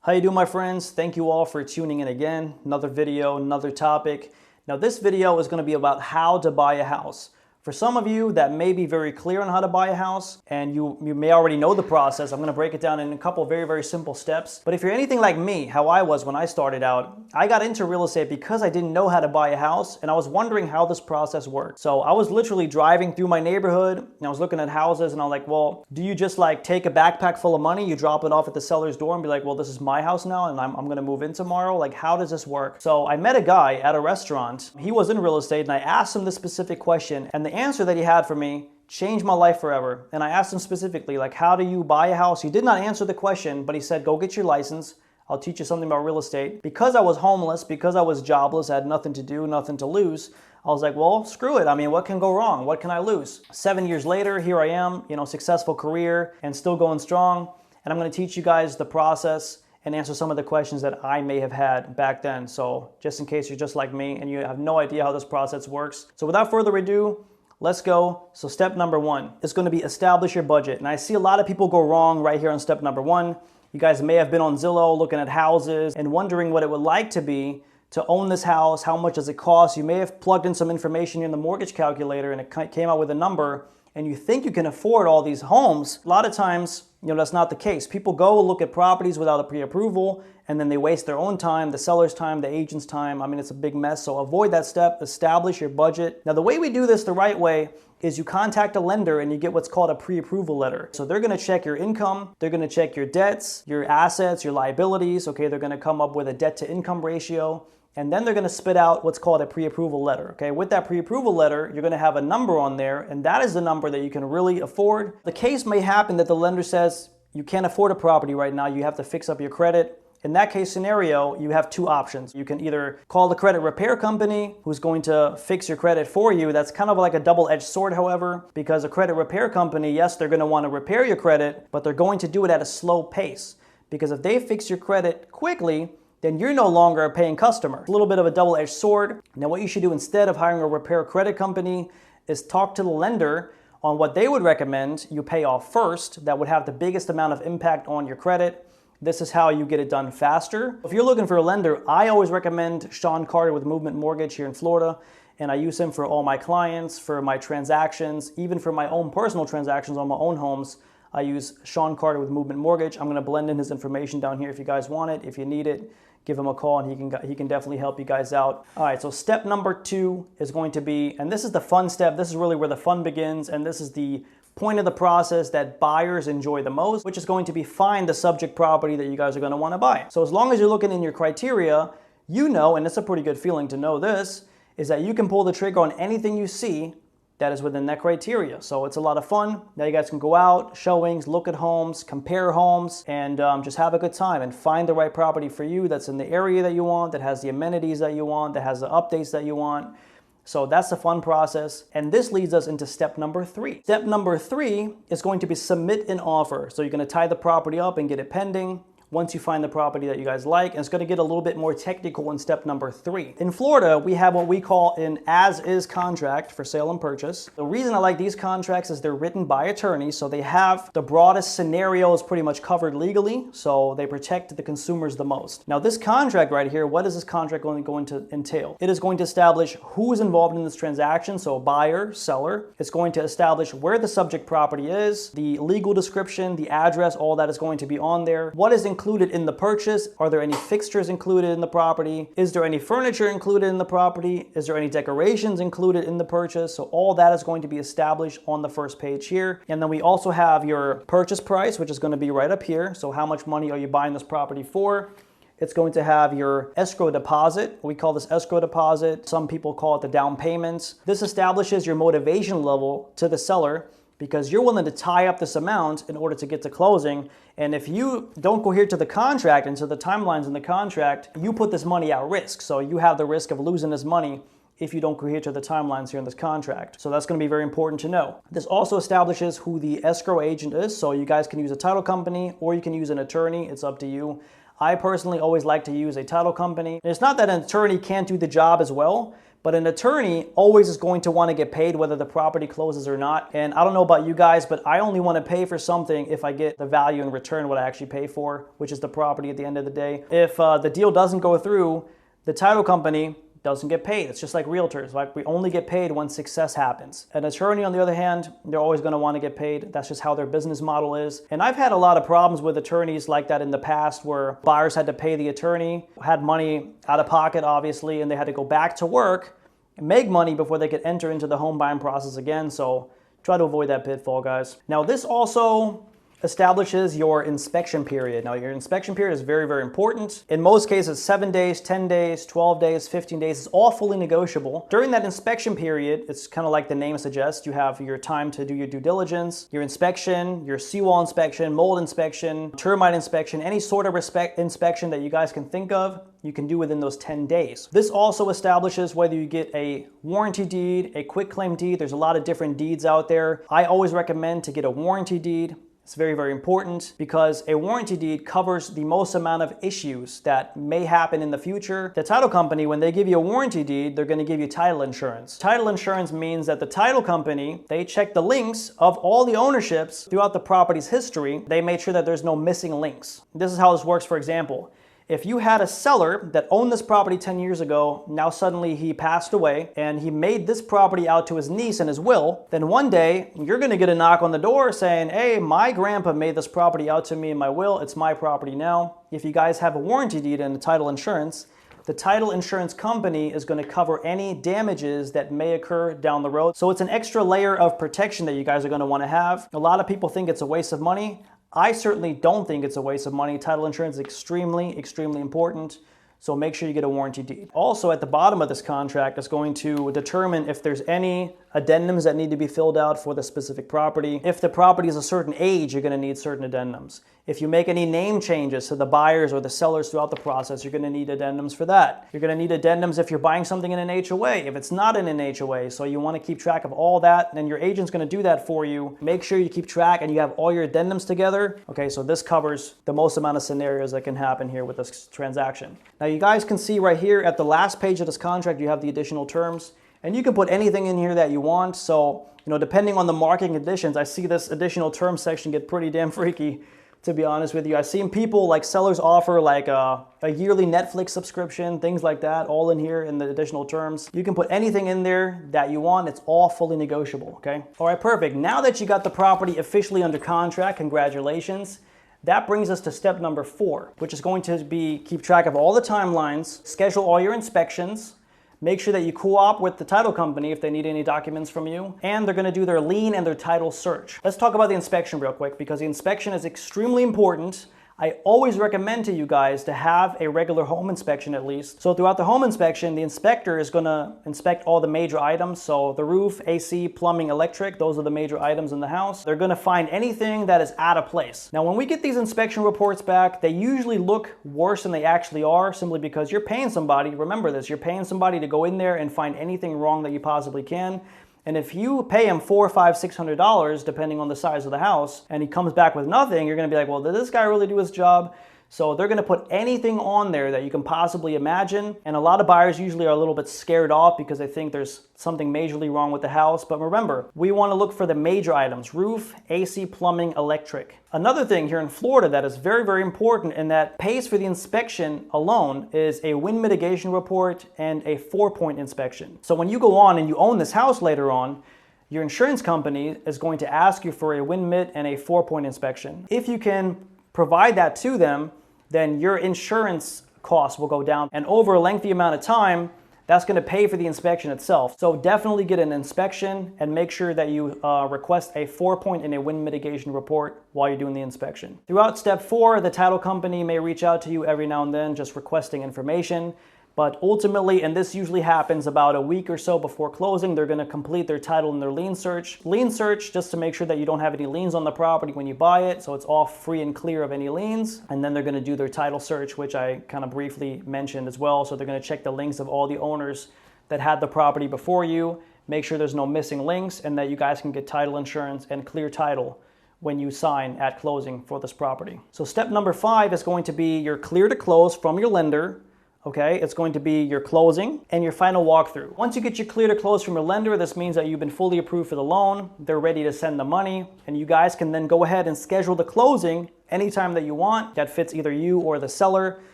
How you doing, my friends? Thank you all for tuning in again. Another video, another topic. Now this video is going to be about how to buy a house. For some of you that may be very clear on how to buy a house and you may already know the process, I'm going to break it down in a couple very simple steps. But if you're anything like me, how I was when I started out, I got into real estate because I didn't know how to buy a house and I was wondering how this process worked. So I was literally driving through my neighborhood and I was looking at houses and I'm like, well, do you just like take a backpack full of money, you drop it off at the seller's door and be like, well, this is my house now and I'm going to move in tomorrow? Like, how does this work? So I met a guy at a restaurant. He was in real estate and I asked him this specific question, and the answer that he had for me changed my life forever. And I asked him specifically, like, how do you buy a house? He did not answer the question, but he said, go get your license. I'll teach you something about real estate. Because I was homeless, because I was jobless, I had nothing to do, nothing to lose, I was like, well, screw it. I mean, what can go wrong? What can I lose? 7 years later, here I am, successful career and still going strong. And I'm going to teach you guys the process and answer some of the questions that I may have had back then. So just in case you're just like me and you have no idea how this process works. So without further ado, let's go. So step number one is going to be establish your budget. And I see a lot of people go wrong right here on step number one. You guys may have been on Zillow looking at houses and wondering what it would like to be to own this house. How much does it cost? You may have plugged in some information in the mortgage calculator and it came out with a number and you think you can afford all these homes. A lot of times, that's not the case. People go look at properties without a pre-approval and then they waste their own time, the seller's time, the agent's time. I mean, it's a big mess. So avoid that step, establish your budget. Now, the way we do this the right way is you contact a lender and you get what's called a pre-approval letter. So they're gonna check your income, they're gonna check your debts, your assets, your liabilities. Okay, they're gonna come up with a debt to income ratio. And then they're going to spit out what's called a pre-approval letter. Okay, with that pre-approval letter, you're going to have a number on there, and that is the number that you can really afford. The case may happen that the lender says you can't afford a property right now, you have to fix up your credit. In that case scenario, you have two options. You can either call the credit repair company who's going to fix your credit for you. That's kind of like a double-edged sword, however, because a credit repair company, yes, they're going to want to repair your credit, but they're going to do it at a slow pace. Because if they fix your credit quickly, then you're no longer a paying customer. A little bit of a double-edged sword. Now what you should do instead of hiring a repair credit company is talk to the lender on what they would recommend you pay off first that would have the biggest amount of impact on your credit. This is how you get it done faster. If you're looking for a lender, I always recommend Sean Carter with Movement Mortgage here in Florida, and I use him for all my clients, for my transactions, even for my own personal transactions on my own homes. I use Sean Carter with Movement Mortgage. I'm going to blend in his information down here if you guys want it. If you need it, give him a call and he can definitely help you guys out. All right, so step number two is going to be, and this is the fun step, this is really where the fun begins, and this is the point of the process that buyers enjoy the most, which is going to be find the subject property that you guys are going to want to buy. So as long as you're looking in your criteria, and it's a pretty good feeling to know this, is that you can pull the trigger on anything you see that is within that criteria. So it's a lot of fun. Now you guys can go out, showings, look at homes, compare homes, and just have a good time and find the right property for you that's in the area that you want, that has the amenities that you want, that has the updates that you want. So that's the fun process. And this leads us into step number three. Step number three is going to be submit an offer. So you're going to tie the property up and get it pending once you find the property that you guys like. And it's going to get a little bit more technical in step number three. In Florida, we have what we call an as-is contract for sale and purchase. The reason I like these contracts is they're written by attorneys, so they have the broadest scenarios pretty much covered legally, so they protect the consumers the most. Now this contract right here, what is this contract going to entail? It is going to establish who is involved in this transaction, so buyer, seller. It's going to establish where the subject property is, the legal description, the address, all that is going to be on there. What is included in the purchase? Are there any fixtures included in the property? Is there any furniture included in the property? Is there any decorations included in the purchase? So all that is going to be established on the first page here. And then we also have your purchase price, which is going to be right up here. So how much money are you buying this property for? It's going to have your escrow deposit. We call this escrow deposit. Some people call it the down payment. This establishes your motivation level to the seller because you're willing to tie up this amount in order to get to closing. And if you don't cohere to the contract and to the timelines in the contract, you put this money at risk. So you have the risk of losing this money if you don't cohere to the timelines here in this contract. So that's going to be very important to know. This also establishes who the escrow agent is. So you guys can use a title company or you can use an attorney. It's up to you. I personally always like to use a title company. It's not that an attorney can't do the job as well, But an attorney always is going to want to get paid whether the property closes or not. And I don't know about you guys, but I only want to pay for something if I get the value in return, what I actually pay for, which is the property at the end of the day. If the deal doesn't go through, the title company doesn't get paid. It's just like realtors. Like, we only get paid when success happens. An attorney, on the other hand, they're always going to want to get paid. That's just how their business model is. And I've had a lot of problems with attorneys like that in the past, where buyers had to pay the attorney, had money out of pocket, obviously, and they had to go back to work and make money before they could enter into the home buying process again. So try to avoid that pitfall, guys. Now, this also establishes your inspection period. Now, your inspection period is very, very important. In most cases, 7 days, 10 days, 12 days, 15 days. It's all fully negotiable. During that inspection period, it's kind of like the name suggests, you have your time to do your due diligence, your inspection, your seawall inspection, mold inspection, termite inspection, any sort of inspection that you guys can think of, you can do within those 10 days. This also establishes whether you get a warranty deed, a quitclaim deed. There's a lot of different deeds out there. I always recommend to get a warranty deed. It's very, very important because a warranty deed covers the most amount of issues that may happen in the future. The title company, when they give you a warranty deed, they're going to give you title insurance. Title insurance means that the title company, they check the links of all the ownerships throughout the property's history. They made sure that there's no missing links. This is how this works, for example. If you had a seller that owned this property 10 years ago, now suddenly he passed away and he made this property out to his niece in his will, then one day you're going to get a knock on the door saying, hey, my grandpa made this property out to me in my will. It's my property now. If you guys have a warranty deed and a title insurance, the title insurance company is going to cover any damages that may occur down the road. So it's an extra layer of protection that you guys are going to want to have. A lot of people think it's a waste of money. I certainly don't think it's a waste of money. Title insurance is extremely, extremely important. So make sure you get a warranty deed. Also, at the bottom of this contract is going to determine if there's any addendums that need to be filled out for the specific property. If the property is a certain age, you're going to need certain addendums. If you make any name changes to the buyers or the sellers throughout the process, you're going to need addendums for that. You're going to need addendums if you're buying something in an HOA, if it's not in an HOA. So you want to keep track of all that, and your agent's going to do that for you. Make sure you keep track and you have all your addendums together. Okay, so this covers the most amount of scenarios that can happen here with this transaction. Now, you guys can see right here at the last page of this contract, you have the additional terms. And you can put anything in here that you want. So, depending on the marketing conditions, I see this additional term section get pretty damn freaky, to be honest with you. I've seen people, like sellers, offer like a yearly Netflix subscription, things like that, all in here in the additional terms. You can put anything in there that you want. It's all fully negotiable, okay? All right, perfect. Now that you got the property officially under contract, congratulations. That brings us to step number 4, which is going to be keep track of all the timelines, schedule all your inspections, make sure that you co-op with the title company if they need any documents from you, and they're going to do their lien and their title search. Let's talk about the inspection real quick because the inspection is extremely important. I always recommend to you guys to have a regular home inspection at least. So throughout the home inspection, the inspector is going to inspect all the major items. So the roof, AC, plumbing, electric, those are the major items in the house. They're going to find anything that is out of place. Now, when we get these inspection reports back, they usually look worse than they actually are, simply because you're paying somebody, remember this, you're paying somebody to go in there and find anything wrong that you possibly can. And if you pay him $400, $500, $600, depending on the size of the house, and he comes back with nothing, you're going to be like, well, did this guy really do his job? So they're going to put anything on there that you can possibly imagine. And a lot of buyers usually are a little bit scared off because they think there's something majorly wrong with the house. But remember, we want to look for the major items: roof, AC, plumbing, electric. Another thing here in Florida that is very, very important and that pays for the inspection alone is a wind mitigation report and a 4-point inspection. So when you go on and you own this house later on, your insurance company is going to ask you for a wind mit and a 4-point inspection. If you can provide that to them, then your insurance costs will go down. And over a lengthy amount of time, that's going to pay for the inspection itself. So definitely get an inspection and make sure that you request a 4-point and a wind mitigation report while you're doing the inspection. Throughout step 4, the title company may reach out to you every now and then just requesting information. But ultimately, and this usually happens about a week or so before closing, they're going to complete their title and their lien search. Lien search just to make sure that you don't have any liens on the property when you buy it, so it's all free and clear of any liens. And then they're going to do their title search, which I kind of briefly mentioned as well. So they're going to check the links of all the owners that had the property before you, make sure there's no missing links, and that you guys can get title insurance and clear title when you sign at closing for this property. So step number 5 is going to be your clear to close from your lender. Okay, it's going to be your closing and your final walkthrough. Once you get your clear to close from your lender, this means that you've been fully approved for the loan. They're ready to send the money, and you guys can then go ahead and schedule the closing anytime that you want. That fits either you or the seller.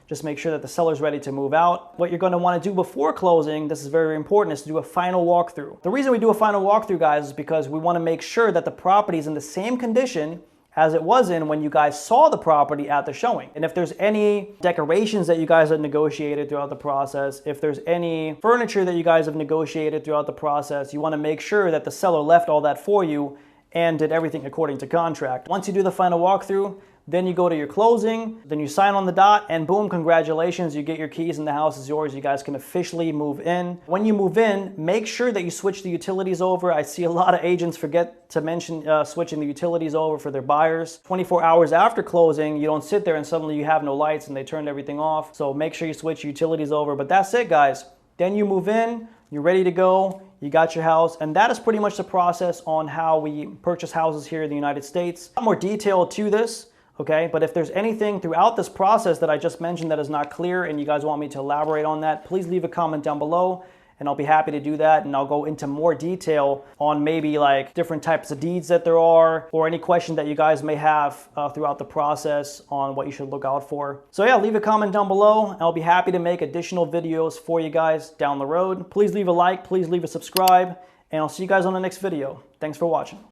Just make sure that the seller's ready to move out. What you're going to want to do before closing, this is very important, is to do a final walkthrough. The reason we do a final walkthrough, guys, is because we want to make sure that the property is in the same condition as it was in when you guys saw the property at the showing. And if there's any decorations that you guys have negotiated throughout the process, if there's any furniture that you guys have negotiated throughout the process, you want to make sure that the seller left all that for you and did everything according to contract. Once you do the final walkthrough, then you go to your closing, then you sign on the dot, and boom, congratulations, you get your keys and the house is yours. You guys can officially move in. When you move in, make sure that you switch the utilities over. I see a lot of agents forget to mention switching the utilities over for their buyers. 24 hours after closing, you don't sit there and suddenly you have no lights and they turned everything off. So make sure you switch utilities over, but that's it, guys. Then you move in, you're ready to go, you got your house, and that is pretty much the process on how we purchase houses here in the United States. A lot more detail to this. Okay, but if there's anything throughout this process that I just mentioned that is not clear and you guys want me to elaborate on that, please leave a comment down below and I'll be happy to do that, and I'll go into more detail on maybe like different types of deeds that there are, or any question that you guys may have throughout the process on what you should look out for. So yeah, leave a comment down below and I'll be happy to make additional videos for you guys down the road. Please leave a like, please leave a subscribe, and I'll see you guys on the next video. Thanks for watching.